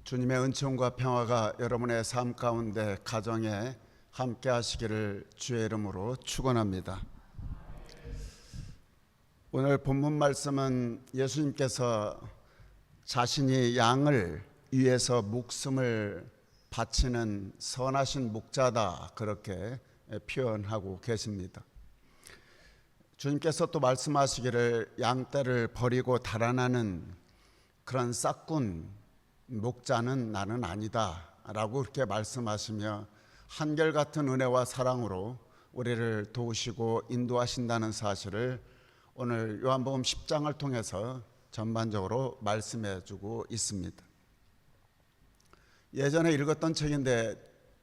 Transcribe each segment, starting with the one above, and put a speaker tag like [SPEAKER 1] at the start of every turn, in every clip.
[SPEAKER 1] 주님의 은총과 평화가 여러분의 삶 가운데 가정에 함께 하시기를 주의 이름으로 축원합니다. 오늘 본문 말씀은 예수님께서 자신이 양을 위해서 목숨을 바치는 선하신 목자다, 그렇게 표현하고 계십니다. 주님께서 또 말씀하시기를 양떼를 버리고 달아나는 그런 싹군 목자는 나는 아니다 라고 그렇게 말씀하시며 한결같은 은혜와 사랑으로 우리를 도우시고 인도하신다는 사실을 오늘 요한복음 10장을 통해서 전반적으로 말씀해 주고 있습니다. 예전에 읽었던 책인데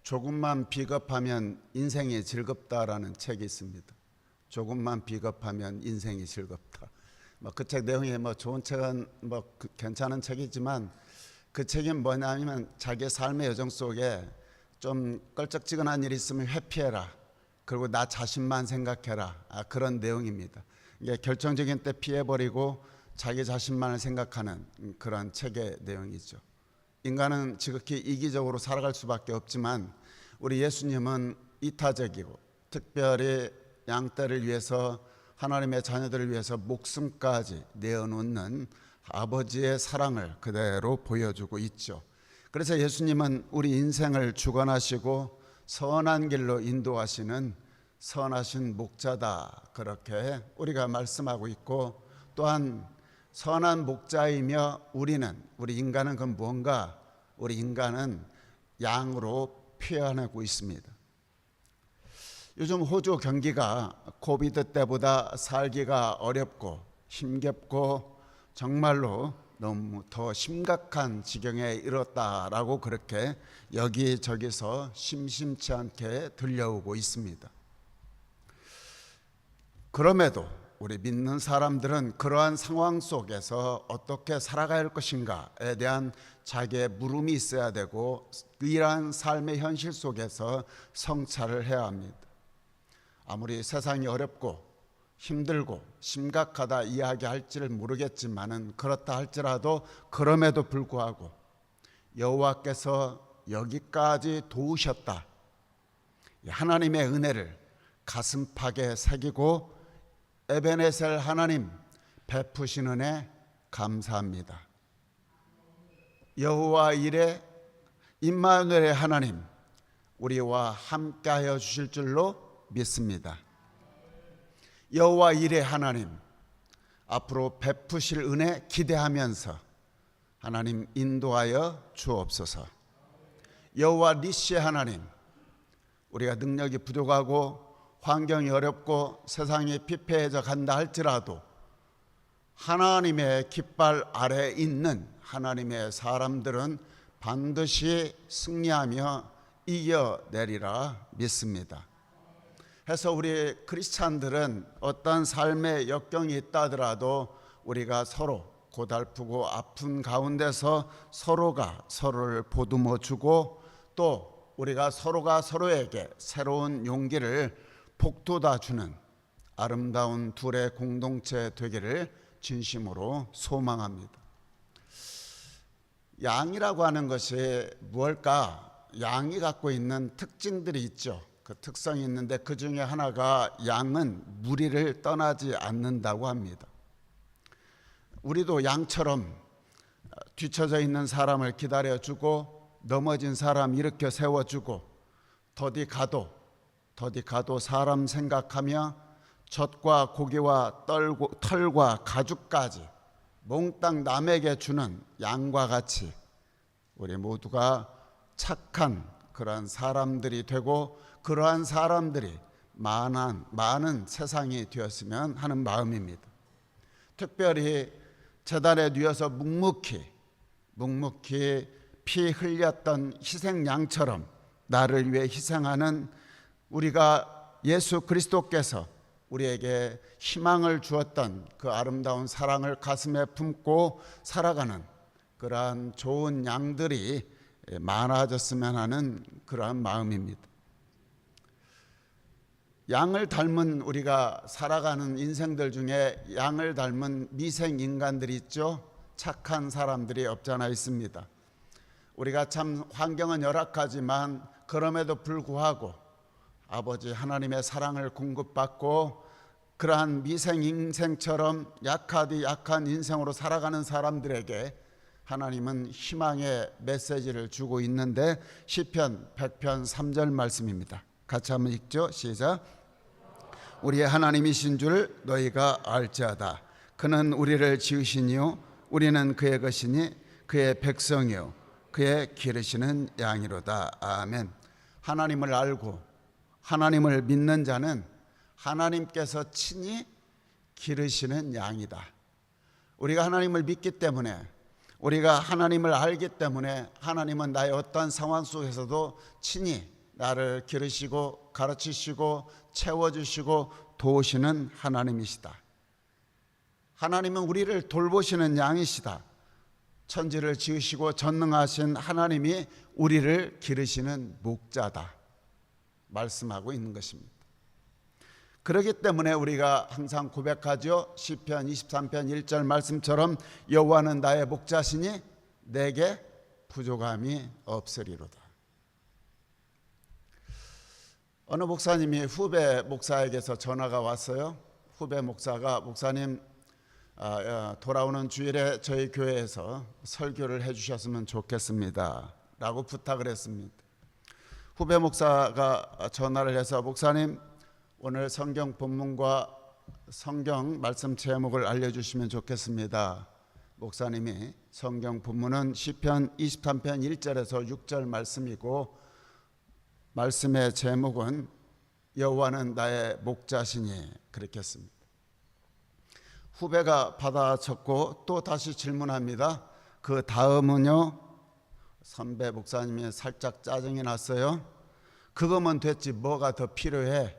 [SPEAKER 1] 조금만 비겁하면 인생이 즐겁다라는 책이 있습니다. 조금만 비겁하면 인생이 즐겁다. 그 책 내용이 좋은 책은 괜찮은 책이지만 그 책이 뭐냐면 자기의 삶의 여정 속에 좀 껄쩍지근한 일이 있으면 회피해라. 그리고 나 자신만 생각해라. 그런 내용입니다. 이게 결정적인 때 피해버리고 자기 자신만을 생각하는 그런 책의 내용이죠. 인간은 지극히 이기적으로 살아갈 수밖에 없지만 우리 예수님은 이타적이고 특별히 양떼를 위해서 하나님의 자녀들을 위해서 목숨까지 내어놓는 아버지의 사랑을 그대로 보여주고 있죠. 그래서 예수님은 우리 인생을 주관하시고 선한 길로 인도하시는 선하신 목자다, 그렇게 우리가 말씀하고 있고, 또한 선한 목자이며 우리 인간은 그건 뭔가, 우리 인간은 양으로 표현하고 있습니다. 요즘 호주 경기가 코비드 때보다 살기가 어렵고 힘겹고 정말로 너무 더 심각한 지경에 이르렀다라고 그렇게 여기저기서 심심치 않게 들려오고 있습니다. 그럼에도 우리 믿는 사람들은 그러한 상황 속에서 어떻게 살아가야 할 것인가에 대한 자기의 물음이 있어야 되고, 이러한 삶의 현실 속에서 성찰을 해야 합니다. 아무리 세상이 어렵고 힘들고 심각하다 이야기할지를 모르겠지만은, 그렇다 할지라도 그럼에도 불구하고 여호와께서 여기까지 도우셨다, 하나님의 은혜를 가슴팍에 새기고 에베네셀 하나님 베푸신 은혜 감사합니다. 여호와 이레 임마누엘의 하나님 우리와 함께하여 주실 줄로 믿습니다. 여호와 이레 하나님 앞으로 베푸실 은혜 기대하면서 하나님 인도하여 주옵소서. 여호와 니시 하나님, 우리가 능력이 부족하고 환경이 어렵고 세상이 피폐해져 간다 할지라도 하나님의 깃발 아래에 있는 하나님의 사람들은 반드시 승리하며 이겨내리라 믿습니다. 해서 우리 크리스찬들은 어떤 삶의 역경이 있다 하더라도 우리가 서로 고달프고 아픈 가운데서 서로가 서로를 보듬어 주고, 또 우리가 서로가 서로에게 새로운 용기를 북돋아 주는 아름다운 둘의 공동체 되기를 진심으로 소망합니다. 양이라고 하는 것이 무엇일까? 양이 갖고 있는 특징들이 있죠. 그 특성이 있는데 그 중에 하나가 양은 무리를 떠나지 않는다고 합니다. 우리도 양처럼 뒤처져 있는 사람을 기다려주고 넘어진 사람 일으켜 세워주고 더디 가도 사람 생각하며 젖과 고기와 털과 가죽까지 몽땅 남에게 주는 양과 같이 우리 모두가 착한 그러한 사람들이 되고, 그러한 사람들이 많은 세상이 되었으면 하는 마음입니다. 특별히 제단에 누워서 묵묵히 피 흘렸던 희생양처럼 나를 위해 희생하는 우리가 예수 그리스도께서 우리에게 희망을 주었던 그 아름다운 사랑을 가슴에 품고 살아가는 그러한 좋은 양들이 많아졌으면 하는 그러한 마음입니다. 양을 닮은 우리가 살아가는 인생들 중에 양을 닮은 미생 인간들이 있죠. 착한 사람들이 없잖아 있습니다. 우리가 참 환경은 열악하지만 그럼에도 불구하고 아버지 하나님의 사랑을 공급받고 그러한 미생 인생처럼 약하디 약한 인생으로 살아가는 사람들에게 하나님은 희망의 메시지를 주고 있는데 시편 100편 3절 말씀입니다. 같이 한번 읽죠. 시작. 우리의 하나님이신 줄 너희가 알지어다. 그는 우리를 지으시니요 우리는 그의 것이니 그의 백성이요 그의 기르시는 양이로다. 아멘. 하나님을 알고 하나님을 믿는 자는 하나님께서 친히 기르시는 양이다. 우리가 하나님을 믿기 때문에, 우리가 하나님을 알기 때문에 하나님은 나의 어떠한 상황 속에서도 친히 나를 기르시고 가르치시고 채워주시고 도우시는 하나님이시다. 하나님은 우리를 돌보시는 양이시다. 천지를 지으시고 전능하신 하나님이 우리를 기르시는 목자다 말씀하고 있는 것입니다. 그렇기 때문에 우리가 항상 고백하죠. 시편 23편 1절 말씀처럼 여호와는 나의 목자시니 내게 부족함이 없으리로다. 어느 목사님이 후배 목사에게서 전화가 왔어요. 후배 목사가 목사님 돌아오는 주일에 저희 교회에서 설교를 해주셨으면 좋겠습니다 라고 부탁을 했습니다. 후배 목사가 전화를 해서 목사님 오늘 성경 본문과 성경 말씀 제목을 알려주시면 좋겠습니다. 목사님이 성경 본문은 시편 23편 1절에서 6절 말씀이고 말씀의 제목은 여호와는 나의 목자시니 그렇게 했습니다. 후배가 받아 적고 또 다시 질문합니다. 그 다음은요. 선배 목사님이 살짝 짜증이 났어요. 그거면 됐지 뭐가 더 필요해.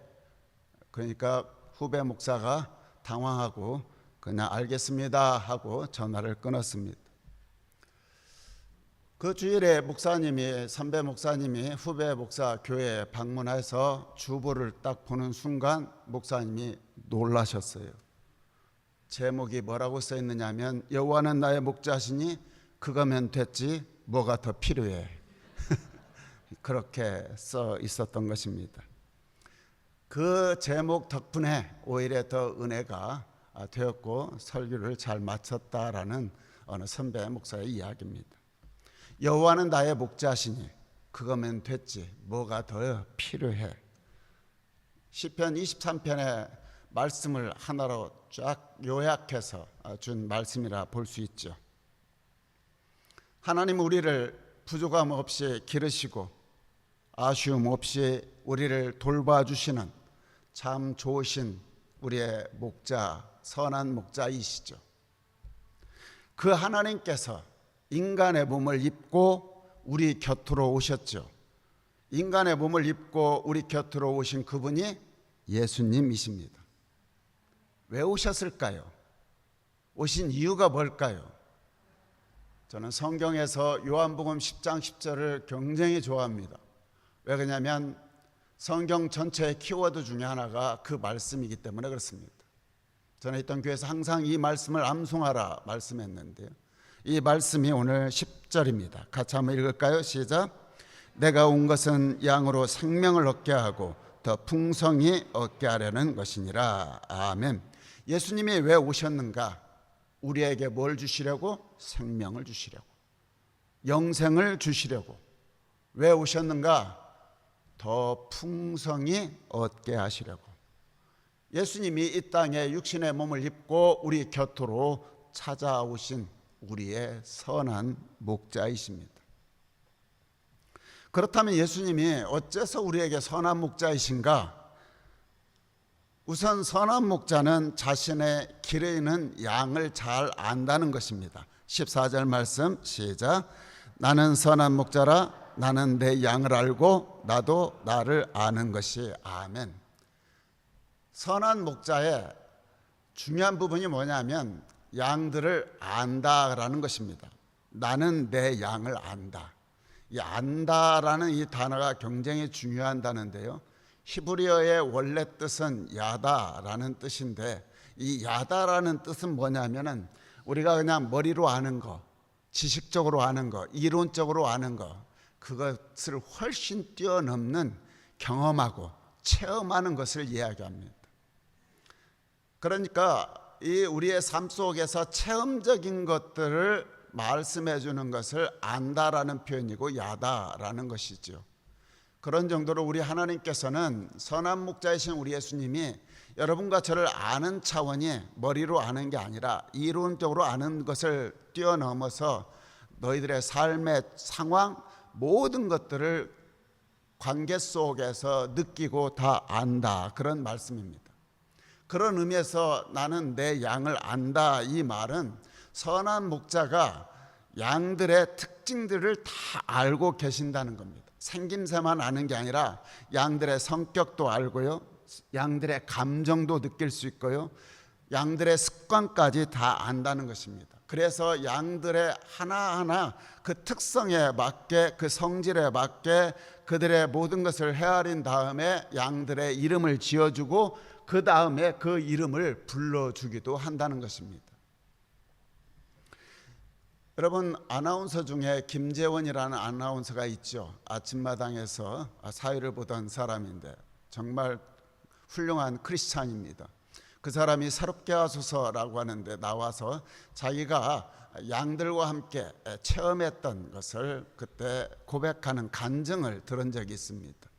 [SPEAKER 1] 그러니까 후배 목사가 당황하고 그냥 알겠습니다 하고 전화를 끊었습니다. 그 주일에 목사님이 선배 목사님이 후배 목사 교회에 방문해서 주보를 딱 보는 순간 목사님이 놀라셨어요. 제목이 뭐라고 써 있느냐면 여호와는 나의 목자시니 그거면 됐지 뭐가 더 필요해. 그렇게 써 있었던 것입니다. 그 제목 덕분에 오히려 더 은혜가 되었고 설교를 잘 마쳤다라는 어느 선배 목사의 이야기입니다. 여호와는 나의 목자시니 그거면 됐지 뭐가 더 필요해. 시편 23편의 말씀을 하나로 쫙 요약해서 준 말씀이라 볼 수 있죠. 하나님 우리를 부족함 없이 기르시고 아쉬움 없이 우리를 돌봐주시는 참 좋으신 우리의 목자, 선한 목자이시죠. 그 하나님께서 인간의 몸을 입고 우리 곁으로 오셨죠. 인간의 몸을 입고 우리 곁으로 오신 그분이 예수님이십니다. 왜 오셨을까요? 오신 이유가 뭘까요? 저는 성경에서 요한복음 10장 10절을 굉장히 좋아합니다. 왜 그러냐면 성경 전체의 키워드 중에 하나가 그 말씀이기 때문에 그렇습니다. 저는 있던 교회에서 항상 이 말씀을 암송하라 말씀했는데요. 이 말씀이 오늘 10절입니다. 같이 한번 읽을까요? 시작. 내가 온 것은 양으로 생명을 얻게 하고 더 풍성히 얻게 하려는 것이니라. 아멘. 예수님이 왜 오셨는가? 우리에게 뭘 주시려고? 생명을 주시려고, 영생을 주시려고. 왜 오셨는가? 더 풍성히 얻게 하시려고. 예수님이 이 땅에 육신의 몸을 입고 우리 곁으로 찾아오신 우리의 선한 목자이십니다. 그렇다면 예수님이 어째서 우리에게 선한 목자이신가? 우선 선한 목자는 자신의 기르는 양을 잘 안다는 것입니다. 14절 말씀 시작. 나는 선한 목자라 나는 내 양을 알고 나도 나를 아는 것이. 아멘. 선한 목자의 중요한 부분이 뭐냐면 양들을 안다라는 것입니다. 나는 내 양을 안다. 이 안다라는 이 단어가 굉장히 중요한 단어인데요. 히브리어의 원래 뜻은 야다라는 뜻인데 이 야다라는 뜻은 뭐냐면은 우리가 그냥 머리로 아는 거, 지식적으로 아는 거, 이론적으로 아는 거, 그것을 훨씬 뛰어넘는 경험하고 체험하는 것을 이야기합니다. 그러니까 이 우리의 삶 속에서 체험적인 것들을 말씀해 주는 것을 안다라는 표현이고 야다라는 것이죠. 그런 정도로 우리 하나님께서는 선한 목자이신 우리 예수님이 여러분과 저를 아는 차원이 머리로 아는 게 아니라 이론적으로 아는 것을 뛰어넘어서 너희들의 삶의 상황 모든 것들을 관계 속에서 느끼고 다 안다, 그런 말씀입니다. 그런 의미에서 나는 내 양을 안다, 이 말은 선한 목자가 양들의 특징들을 다 알고 계신다는 겁니다. 생김새만 아는 게 아니라 양들의 성격도 알고요, 양들의 감정도 느낄 수 있고요, 양들의 습관까지 다 안다는 것입니다. 그래서 양들의 하나하나 그 특성에 맞게, 그 성질에 맞게 그들의 모든 것을 헤아린 다음에 양들의 이름을 지어주고 그 다음에 그 이름을 불러주기도 한다는 것입니다. 여러분, 아나운서 중에 김재원이라는 아나운서가 있죠. 아침마당에서 사회를 보던 사람인데 정말 훌륭한 크리스찬입니다. 그 사람이 새롭게 하소서라고 하는데 나와서 자기가 양들과 함께 체험했던 것을 그때 고백하는 간증을 들은 적이 있습니다.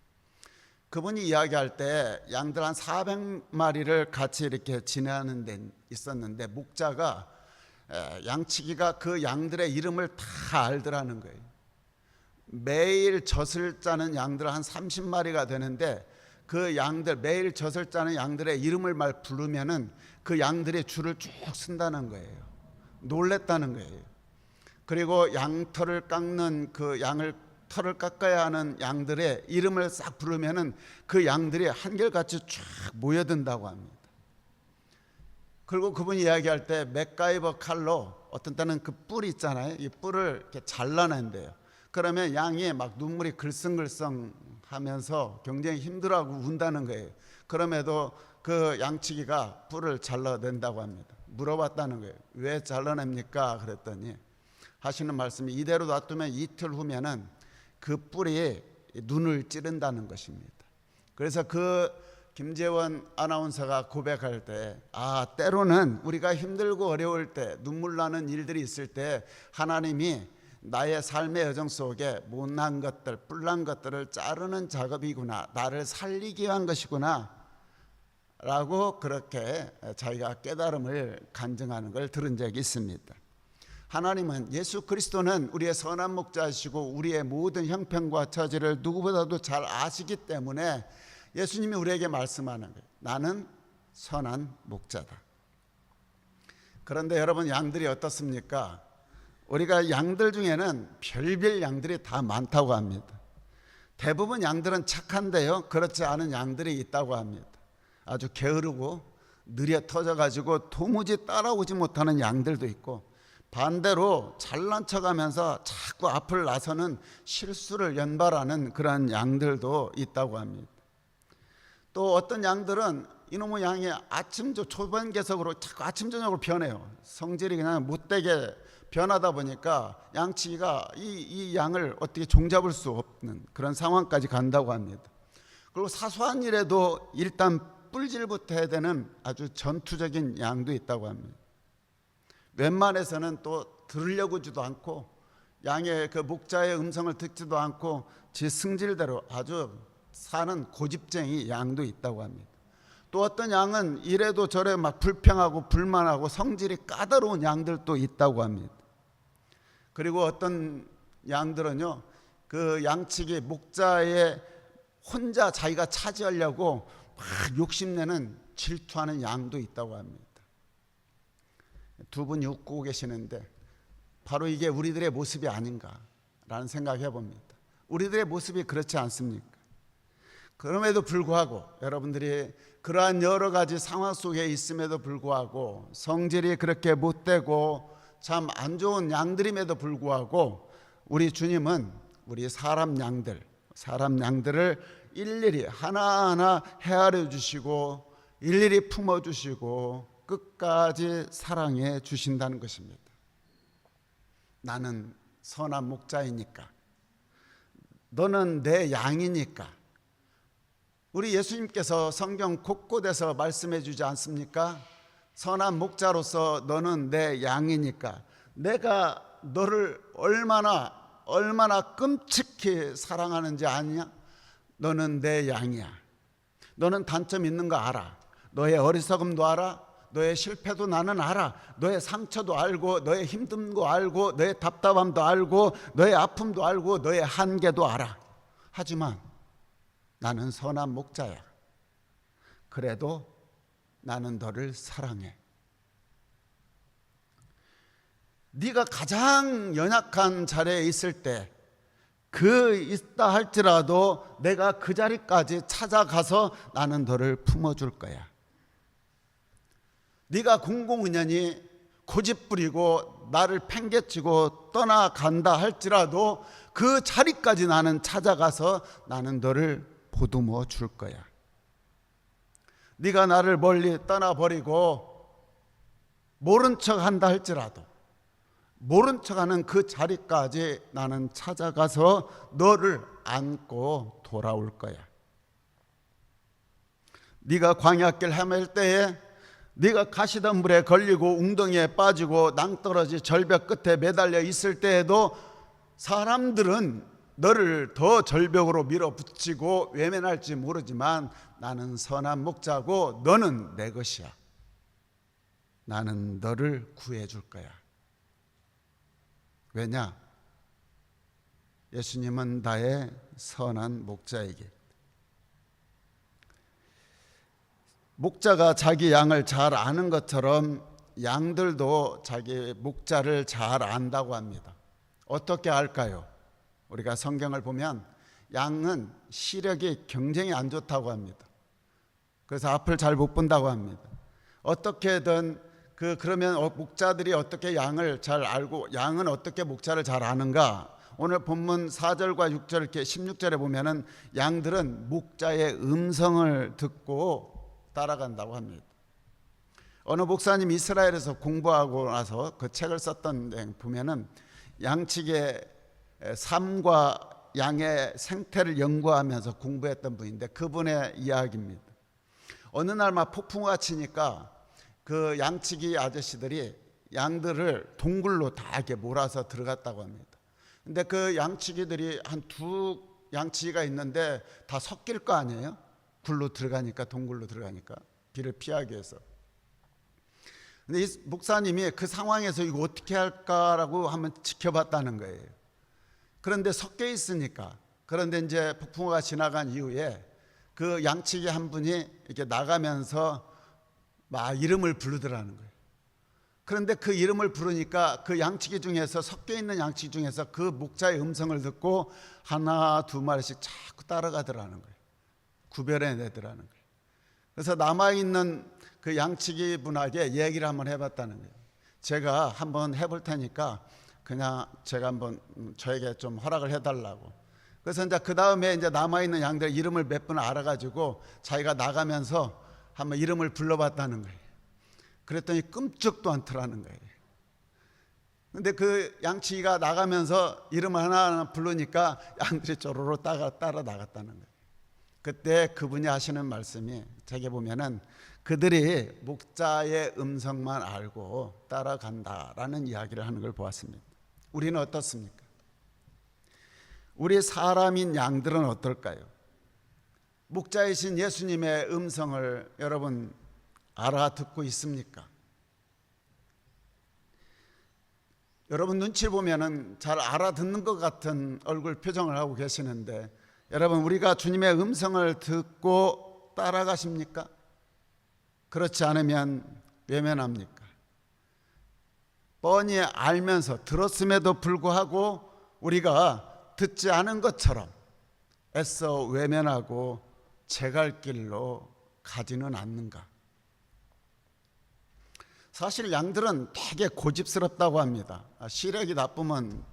[SPEAKER 1] 그분이 이야기할 때 양들 한 400마리를 같이 이렇게 지내는 데 있었는데 목자가 양치기가 그 양들의 이름을 다 알더라는 거예요. 매일 젖을 짜는 양들 한 30마리가 되는데 그 양들, 매일 젖을 짜는 양들의 이름을 말 부르면은 그 양들의 줄을 쭉 쓴다는 거예요. 놀랬다는 거예요. 그리고 양털을 깎는 그 양을 털을 깎아야 하는 양들의 이름을 싹 부르면은 그 양들이 한결같이 쫙 모여든다고 합니다. 그리고 그분이 이야기할 때 맥가이버 칼로 어떤 때는 그 뿔 있잖아요. 이 뿔을 이렇게 잘라낸대요. 그러면 양이 막 눈물이 글썽글썽 하면서 굉장히 힘들어하고 운다는 거예요. 그럼에도 그 양치기가 뿔을 잘라낸다고 합니다. 물어봤다는 거예요. 왜 잘라냅니까? 그랬더니 하시는 말씀이 이대로 놔두면 이틀 후면은 그 뿔이 눈을 찌른다는 것입니다. 그래서 그 김재원 아나운서가 고백할 때 때로는 우리가 힘들고 어려울 때 눈물 나는 일들이 있을 때 하나님이 나의 삶의 여정 속에 못난 것들, 뿔난 것들을 자르는 작업이구나, 나를 살리기 위한 것이구나 라고 그렇게 자기가 깨달음을 간증하는 걸 들은 적이 있습니다. 하나님은, 예수 그리스도는 우리의 선한 목자이시고 우리의 모든 형편과 처지를 누구보다도 잘 아시기 때문에 예수님이 우리에게 말씀하는 거예요. 나는 선한 목자다. 그런데 여러분, 양들이 어떻습니까? 우리가 양들 중에는 별별 양들이 다 많다고 합니다. 대부분 양들은 착한데요, 그렇지 않은 양들이 있다고 합니다. 아주 게으르고 느려 터져가지고 도무지 따라오지 못하는 양들도 있고, 반대로 잘난 척하면서 자꾸 앞을 나서는 실수를 연발하는 그런 양들도 있다고 합니다. 또 어떤 양들은 이놈의 양이 초반 개석으로 자꾸 아침 저녁으로 변해요. 성질이 그냥 못되게 변하다 보니까 양치기가 이 양을 어떻게 종잡을 수 없는 그런 상황까지 간다고 합니다. 그리고 사소한 일에도 일단 뿔질부터 해야 되는 아주 전투적인 양도 있다고 합니다. 웬만해서는 또 들으려고 하지도 않고 양의 그 목자의 음성을 듣지도 않고 지 승질대로 아주 사는 고집쟁이 양도 있다고 합니다. 또 어떤 양은 이래도 저래 막 불평하고 불만하고 성질이 까다로운 양들도 있다고 합니다. 그리고 어떤 양들은요, 그 양치기 목자의 혼자 자기가 차지하려고 막 욕심내는 질투하는 양도 있다고 합니다. 두 분이 웃고 계시는데 바로 이게 우리들의 모습이 아닌가라는 생각해 봅니다. 우리들의 모습이 그렇지 않습니까? 그럼에도 불구하고 여러분들이 그러한 여러 가지 상황 속에 있음에도 불구하고 성질이 그렇게 못되고 참 안 좋은 양들임에도 불구하고 우리 주님은 우리 사람 양들을 일일이 하나하나 헤아려 주시고 일일이 품어 주시고 끝까지 사랑해 주신다는 것입니다. 나는 선한 목자이니까, 너는 내 양이니까. 우리 예수님께서 성경 곳곳에서 말씀해 주지 않습니까? 선한 목자로서 너는 내 양이니까 내가 너를 얼마나 끔찍히 사랑하는지 아냐? 너는 내 양이야. 너는 단점 있는 거 알아. 너의 어리석음도 알아. 너의 실패도 나는 알아. 너의 상처도 알고, 너의 힘든 거 알고, 너의 답답함도 알고, 너의 아픔도 알고, 너의 한계도 알아. 하지만 나는 선한 목자야. 그래도 나는 너를 사랑해. 네가 가장 연약한 자리에 있을 때, 있다 할지라도 내가 그 자리까지 찾아가서 나는 너를 품어줄 거야. 네가 공공연히 고집부리고 나를 팽개치고 떠나간다 할지라도 그 자리까지 나는 찾아가서 나는 너를 보듬어 줄 거야. 네가 나를 멀리 떠나버리고 모른 척 한다 할지라도 모른 척하는 그 자리까지 나는 찾아가서 너를 안고 돌아올 거야. 네가 광야길 헤맬 때에, 네가 가시던 물에 걸리고 웅덩이에 빠지고 낭떠러지 절벽 끝에 매달려 있을 때에도 사람들은 너를 더 절벽으로 밀어붙이고 외면할지 모르지만 나는 선한 목자고 너는 내 것이야. 나는 너를 구해줄 거야. 왜냐? 예수님은 나의 선한 목자이기. 목자가 자기 양을 잘 아는 것처럼 양들도 자기 목자를 잘 안다고 합니다. 어떻게 알까요? 우리가 성경을 보면 양은 시력이 굉장히 안 좋다고 합니다. 그래서 앞을 잘 못 본다고 합니다. 어떻게든 그러면 목자들이 어떻게 양을 잘 알고 양은 어떻게 목자를 잘 아는가? 오늘 본문 4절과 6절 이렇게 16절에 보면은 양들은 목자의 음성을 듣고 따라간다고 합니다. 어느 목사님 이스라엘에서 공부하고 나서 그 책을 썼던 데 보면은 양측의 삶과 양의 생태를 연구하면서 공부했던 분인데 그분의 이야기입니다. 어느 날 막 폭풍우가 치니까 그 양치기 아저씨들이 양들을 동굴로 다 이렇게 몰아서 들어갔다고 합니다. 근데 그 양치기들이 한 두 양치기가 있는데 다 섞일 거 아니에요? 굴로 들어가니까, 동굴로 들어가니까, 비를 피하기 위해서. 근데 이 목사님이 그 상황에서 이거 어떻게 할까라고 한번 지켜봤다는 거예요. 그런데 섞여 있으니까. 그런데 이제 폭풍우가 지나간 이후에 그 양치기 한 분이 이렇게 나가면서 막 이름을 부르더라는 거예요. 그런데 그 이름을 부르니까 그 양치기 중에서, 섞여 있는 양치기 중에서 그 목자의 음성을 듣고 하나 두 마리씩 자꾸 따라가더라는 거예요. 구별해내더라는 거예요. 그래서 남아있는 그 양치기 분에게 얘기를 한번 해봤다는 거예요. 제가 한번 해볼 테니까 그냥 제가 한번 저에게 좀 허락을 해달라고. 그래서 이제 그 다음에 이제 남아있는 양들 이름을 몇 분 알아가지고 자기가 나가면서 한번 이름을 불러봤다는 거예요. 그랬더니 끔찍도 않더라는 거예요. 근데 그 양치기가 나가면서 이름을 하나하나 부르니까 양들이 쪼로로 따라 나갔다는 거예요. 그때 그분이 하시는 말씀이, 제게 보면은 그들이 목자의 음성만 알고 따라간다라는 이야기를 하는 걸 보았습니다. 우리는 어떻습니까? 우리 사람인 양들은 어떨까요? 목자이신 예수님의 음성을 여러분 알아듣고 있습니까? 여러분 눈치를 보면은 잘 알아듣는 것 같은 얼굴 표정을 하고 계시는데, 여러분 우리가 주님의 음성을 듣고 따라가십니까? 그렇지 않으면 외면합니까? 뻔히 알면서 들었음에도 불구하고 우리가 듣지 않은 것처럼 애써 외면하고 제 갈 길로 가지는 않는가? 사실 양들은 되게 고집스럽다고 합니다. 시력이 나쁘면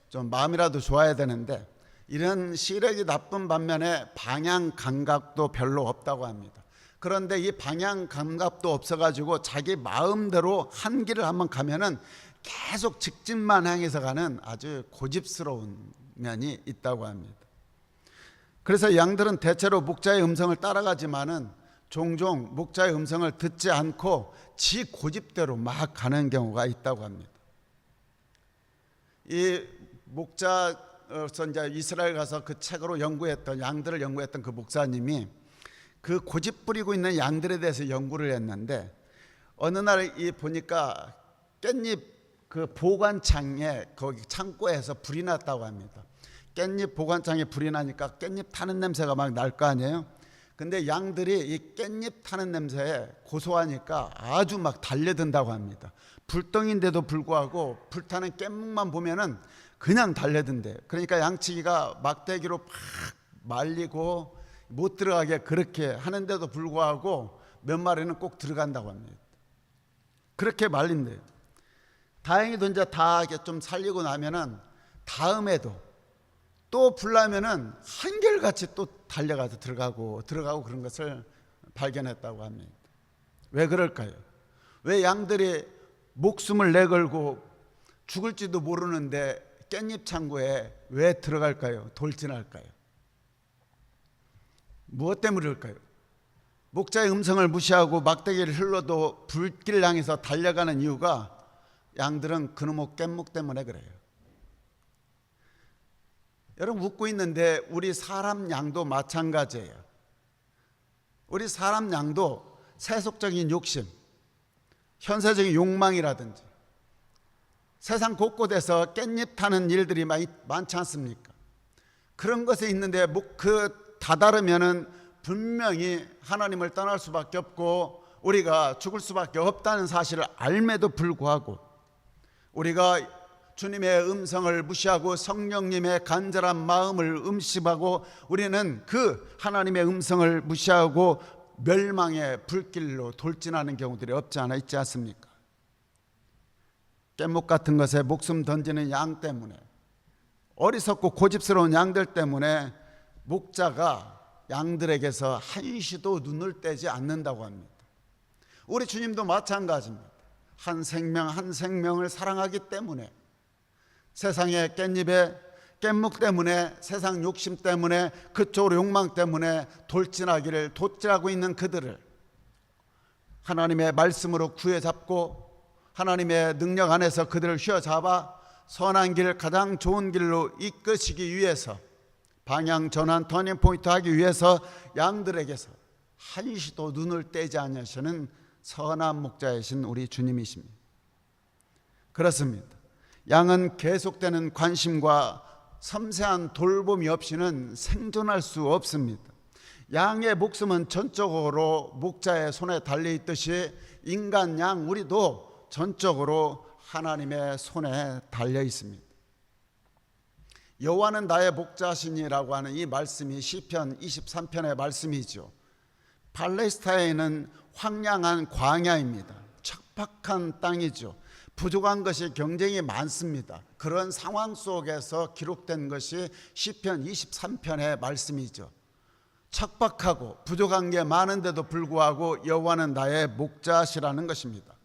[SPEAKER 1] 좀 마음이라도 좋아야 되는데 이런 시력이 나쁜 반면에 방향 감각도 별로 없다고 합니다. 그런데 이 방향 감각도 없어가지고 자기 마음대로 한 길을 한번 가면은 계속 직진만 향해서 가는 아주 고집스러운 면이 있다고 합니다. 그래서 양들은 대체로 목자의 음성을 따라가지만은 종종 목자의 음성을 듣지 않고 지 고집대로 막 가는 경우가 있다고 합니다. 이 목자로서 이제 이스라엘 가서 그 책으로 연구했던, 양들을 연구했던 그 목사님이 그 고집 부리고 있는 양들에 대해서 연구를 했는데, 어느 날 이 보니까 깻잎 그 보관창에, 거기 창고에서 불이 났다고 합니다. 깻잎 보관창에 불이 나니까 깻잎 타는 냄새가 막 날 거 아니에요. 근데 양들이 이 깻잎 타는 냄새에 고소하니까 아주 막 달려든다고 합니다. 불덩인데도 불구하고 불타는 깻묵만 보면은 그냥 달려든대요. 그러니까 양치기가 막대기로 팍 말리고 못 들어가게 그렇게 하는데도 불구하고 몇 마리는 꼭 들어간다고 합니다. 그렇게 말린대요. 다행히도 이제 다 이렇게 좀 살리고 나면은 다음에도 또 불나면은 한결같이 또 달려가서 들어가고 그런 것을 발견했다고 합니다. 왜 그럴까요? 왜 양들이 목숨을 내걸고 죽을지도 모르는데 깻잎 창고에 왜 들어갈까요? 돌진할까요? 무엇 때문일까요? 목자의 음성을 무시하고 막대기를 흘러도 불길을 향해서 달려가는 이유가 양들은 그놈의 깻묵 때문에 그래요. 여러분 웃고 있는데 우리 사람 양도 마찬가지예요. 우리 사람 양도 세속적인 욕심, 현세적인 욕망이라든지 세상 곳곳에서 깻잎 타는 일들이 많지 않습니까? 그런 것에 있는데 다다르면은 분명히 하나님을 떠날 수밖에 없고 우리가 죽을 수밖에 없다는 사실을 알매도 불구하고 우리가 주님의 음성을 무시하고 성령님의 간절한 마음을 음습하고 우리는 그 하나님의 음성을 무시하고 멸망의 불길로 돌진하는 경우들이 없지 않아 있지 않습니까? 깻목 같은 것에 목숨 던지는 양 때문에, 어리석고 고집스러운 양들 때문에 목자가 양들에게서 한시도 눈을 떼지 않는다고 합니다. 우리 주님도 마찬가지입니다. 한 생명 한 생명을 사랑하기 때문에 세상의 깻묵 때문에, 세상 욕심 때문에, 그쪽으로 욕망 때문에 도질하고 있는 그들을 하나님의 말씀으로 구해잡고 하나님의 능력 안에서 그들을 휘어잡아 선한 길, 가장 좋은 길로 이끄시기 위해서, 방향 전환, 터닝 포인트 하기 위해서 양들에게서 한시도 눈을 떼지 않으시는 선한 목자이신 우리 주님이십니다. 그렇습니다. 양은 계속되는 관심과 섬세한 돌봄이 없이는 생존할 수 없습니다. 양의 목숨은 전적으로 목자의 손에 달려 있듯이 인간 양 우리도 전적으로 하나님의 손에 달려 있습니다. 여호와는 나의 목자시니라고 하는 이 말씀이 시편 23편의 말씀이죠. 팔레스타인은 황량한 광야입니다. 척박한 땅이죠. 부족한 것이 굉장히 많습니다. 그런 상황 속에서 기록된 것이 시편 23편의 말씀이죠. 척박하고 부족한 게 많은데도 불구하고 여호와는 나의 목자시라는 것입니다.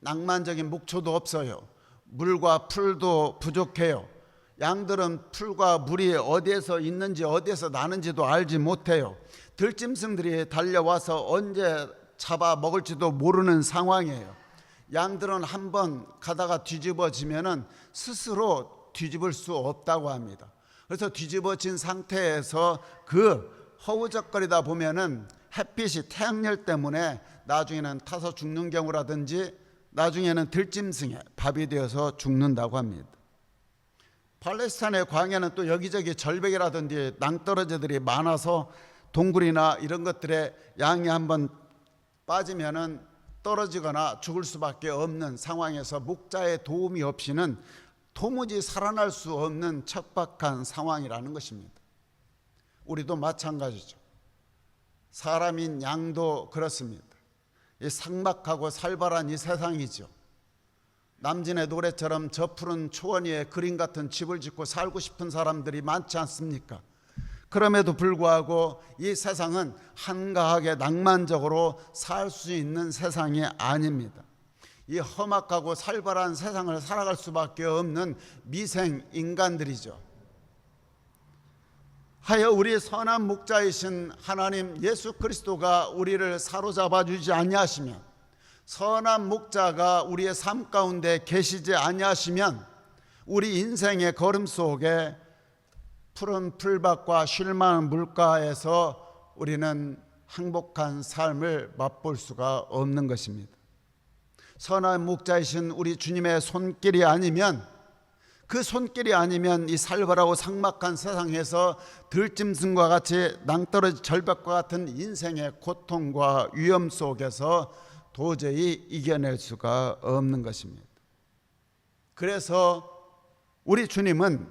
[SPEAKER 1] 낭만적인 목초도 없어요. 물과 풀도 부족해요. 양들은 풀과 물이 어디에서 있는지 어디에서 나는지도 알지 못해요. 들짐승들이 달려와서 언제 잡아 먹을지도 모르는 상황이에요. 양들은 한번 가다가 뒤집어지면은 스스로 뒤집을 수 없다고 합니다. 그래서 뒤집어진 상태에서 그 허우적거리다 보면은 햇빛이 태양열 때문에 나중에는 타서 죽는 경우라든지 나중에는 들짐승의 밥이 되어서 죽는다고 합니다. 팔레스타인의 광야는 또 여기저기 절벽이라든지 낭떠러지들이 많아서 동굴이나 이런 것들에 양이 한번 빠지면은 떨어지거나 죽을 수밖에 없는 상황에서 목자의 도움이 없이는 도무지 살아날 수 없는 척박한 상황이라는 것입니다. 우리도 마찬가지죠. 사람인 양도 그렇습니다. 이 삭막하고 살벌한 이 세상이죠. 남진의 노래처럼 저 푸른 초원 위에 그림 같은 집을 짓고 살고 싶은 사람들이 많지 않습니까? 그럼에도 불구하고 이 세상은 한가하게 낭만적으로 살 수 있는 세상이 아닙니다. 이 험악하고 살벌한 세상을 살아갈 수밖에 없는 미생 인간들이죠. 하여 우리 선한 목자이신 하나님 예수 그리스도가 우리를 사로잡아 주지 아니하시면, 선한 목자가 우리의 삶 가운데 계시지 아니하시면 우리 인생의 걸음 속에 푸른 풀밭과 쉴만한 물가에서 우리는 행복한 삶을 맛볼 수가 없는 것입니다. 선한 목자이신 우리 주님의 손길이 아니면, 그 손길이 아니면 이 살벌하고 삭막한 세상에서 들짐승과 같이 낭떠러지 절벽과 같은 인생의 고통과 위험 속에서 도저히 이겨낼 수가 없는 것입니다. 그래서 우리 주님은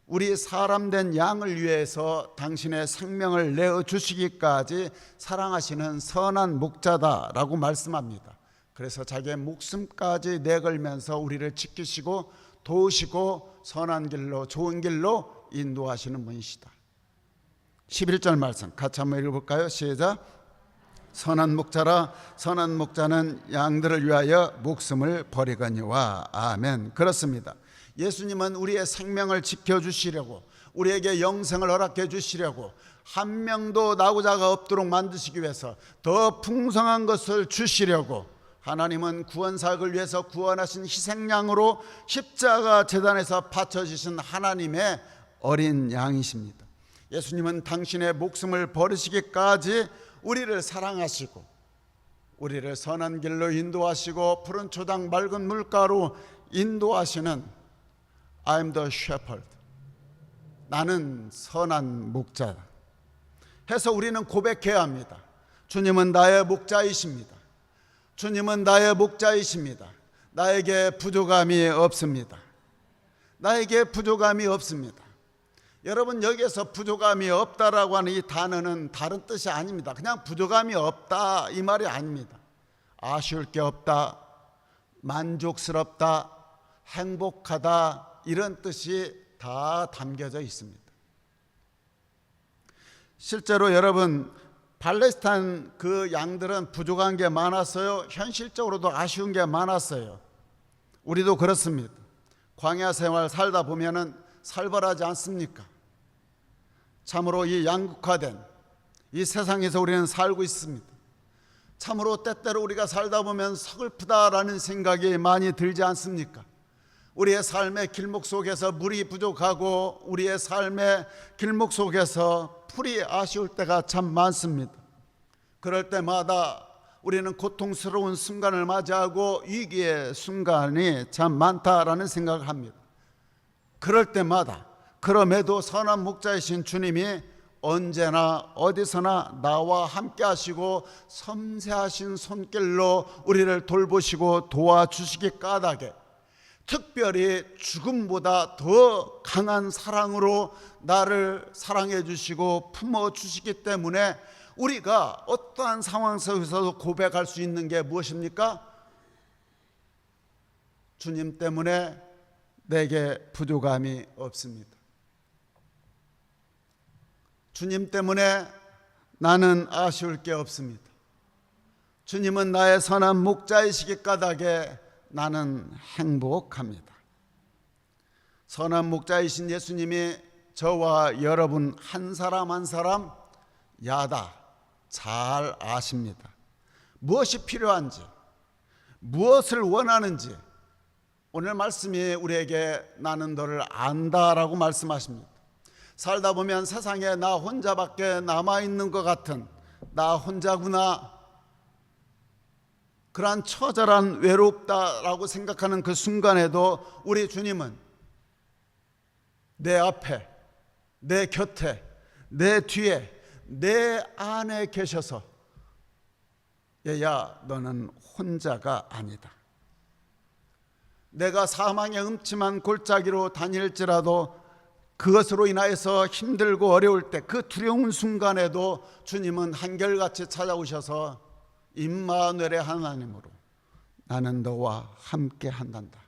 [SPEAKER 1] 우리 사람된 양을 위해서 당신의 생명을 내어주시기까지 사랑하시는 선한 목자다라고 말씀합니다. 그래서 자기의 목숨까지 내걸면서 우리를 지키시고 도우시고 선한 길로, 좋은 길로 인도하시는 분이시다. 11절 말씀 같이 한번 읽어볼까요? 시작. 선한 목자라, 선한 목자는 양들을 위하여 목숨을 버리거니와. 아멘. 그렇습니다. 예수님은 우리의 생명을 지켜주시려고, 우리에게 영생을 허락해 주시려고, 한 명도 나고자가 없도록 만드시기 위해서, 더 풍성한 것을 주시려고 하나님은 구원사역을 위해서 구원하신 희생양으로 십자가 제단에서 바쳐지신 하나님의 어린 양이십니다. 예수님은 당신의 목숨을 버리시기까지 우리를 사랑하시고 우리를 선한 길로 인도하시고 푸른 초당 맑은 물가로 인도하시는 I'm the shepherd, 나는 선한 목자다 해서 우리는 고백해야 합니다. 주님은 나의 목자이십니다. 주님은 나의 목자이십니다. 나에게 부족함이 없습니다. 나에게 부족함이 없습니다. 여러분, 여기에서 부족함이 없다라고 하는 이 단어는 다른 뜻이 아닙니다. 그냥 부족함이 없다 이 말이 아닙니다. 아쉬울 게 없다, 만족스럽다, 행복하다, 이런 뜻이 다 담겨져 있습니다. 실제로 여러분, 팔레스타인 그 양들은 부족한 게 많았어요. 현실적으로도 아쉬운 게 많았어요. 우리도 그렇습니다. 광야 생활 살다 보면은 살벌하지 않습니까? 참으로 이 양극화된 이 세상에서 우리는 살고 있습니다. 참으로 때때로 우리가 살다 보면 서글프다라는 생각이 많이 들지 않습니까? 우리의 삶의 길목 속에서 물이 부족하고 우리의 삶의 길목 속에서 풀이 아쉬울 때가 참 많습니다. 그럴 때마다 우리는 고통스러운 순간을 맞이하고 위기의 순간이 참 많다라는 생각을 합니다. 그럴 때마다 그럼에도 선한 목자이신 주님이 언제나 어디서나 나와 함께 하시고 섬세하신 손길로 우리를 돌보시고 도와주시기 까닭에, 특별히 죽음보다 더 강한 사랑으로 나를 사랑해 주시고 품어 주시기 때문에 우리가 어떠한 상황 속에서도 고백할 수 있는 게 무엇입니까? 주님 때문에 내게 부족함이 없습니다. 주님 때문에 나는 아쉬울 게 없습니다. 주님은 나의 선한 목자이시기 까닭에 나는 행복합니다. 선한 목자이신 예수님이 저와 여러분 한 사람 한 사람 야다 잘 아십니다. 무엇이 필요한지, 무엇을 원하는지. 오늘 말씀이 우리에게 나는 너를 안다라고 말씀하십니다. 살다 보면 세상에 나 혼자밖에 남아있는 것 같은, 나 혼자구나, 그러한 처절한 외롭다라고 생각하는 그 순간에도 우리 주님은 내 앞에, 내 곁에, 내 뒤에, 내 안에 계셔서 얘야 너는 혼자가 아니다. 내가 사망의 음침한 골짜기로 다닐지라도 그것으로 인하여서 힘들고 어려울 때, 그 두려운 순간에도 주님은 한결같이 찾아오셔서 임마누엘의 하나님으로 나는 너와 함께 한단다.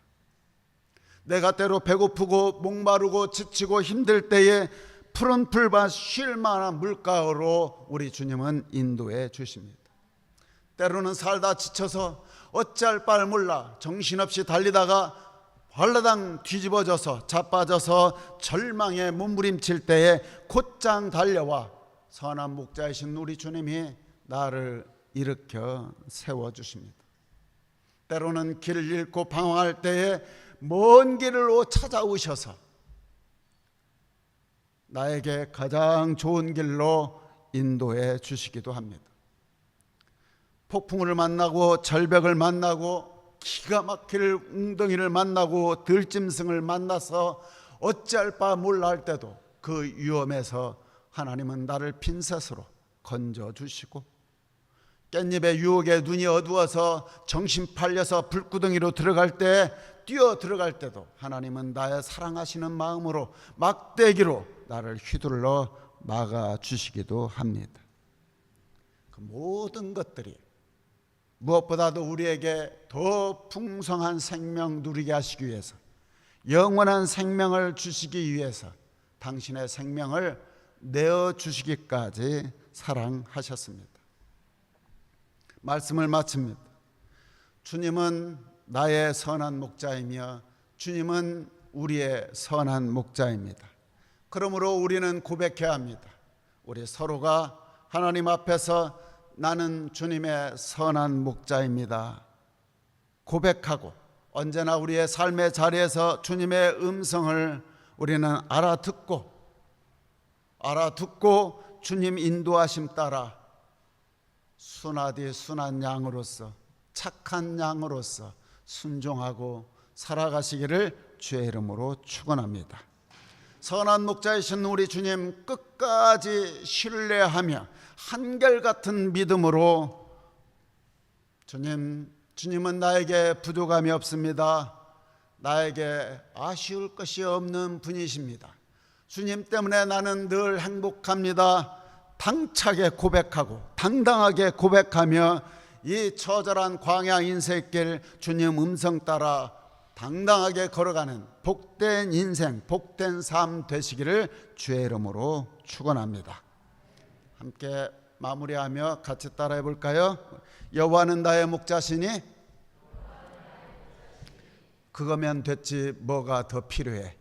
[SPEAKER 1] 내가 때로 배고프고 목마르고 지치고 힘들 때에 푸른 풀밭 쉴 만한 물가로 우리 주님은 인도해 주십니다. 때로는 살다 지쳐서 어찌할 바를 몰라 정신없이 달리다가 발라당 뒤집어져서 자빠져서 절망에 몸부림칠 때에 곧장 달려와 선한 목자이신 우리 주님이 나를 일으켜 세워주십니다. 때로는 길을 잃고 방황할 때에 먼 길을 찾아오셔서 나에게 가장 좋은 길로 인도해 주시기도 합니다. 폭풍을 만나고 절벽을 만나고 기가 막힐 웅덩이를 만나고 들짐승을 만나서 어찌할 바 몰라 할 때도 그 위험에서 하나님은 나를 핀셋으로 건져주시고, 깻잎의 유혹에 눈이 어두워서 정신 팔려서 불구덩이로 들어갈 때, 뛰어 들어갈 때도 하나님은 나의 사랑하시는 마음으로 막대기로 나를 휘둘러 막아주시기도 합니다. 그 모든 것들이 무엇보다도 우리에게 더 풍성한 생명 누리게 하시기 위해서, 영원한 생명을 주시기 위해서 당신의 생명을 내어주시기까지 사랑하셨습니다. 말씀을 마칩니다. 주님은 나의 선한 목자이며 주님은 우리의 선한 목자입니다. 그러므로 우리는 고백해야 합니다. 우리 서로가 하나님 앞에서 나는 주님의 선한 목자입니다 고백하고, 언제나 우리의 삶의 자리에서 주님의 음성을 우리는 알아듣고 주님 인도하심 따라 순하디 순한 양으로서, 착한 양으로서 순종하고 살아가시기를 주의 이름으로 축원합니다. 선한 목자이신 우리 주님 끝까지 신뢰하며 한결같은 믿음으로, 주님은 나에게 부족함이 없습니다. 나에게 아쉬울 것이 없는 분이십니다. 주님 때문에 나는 늘 행복합니다. 당차게 고백하고 당당하게 고백하며 이 처절한 광야 인생길 주님 음성 따라 당당하게 걸어가는 복된 인생, 복된 삶 되시기를 주의 이름으로 축원합니다. 함께 마무리하며 같이 따라해 볼까요? 여호와는 나의 목자시니 그거면 됐지 뭐가 더 필요해.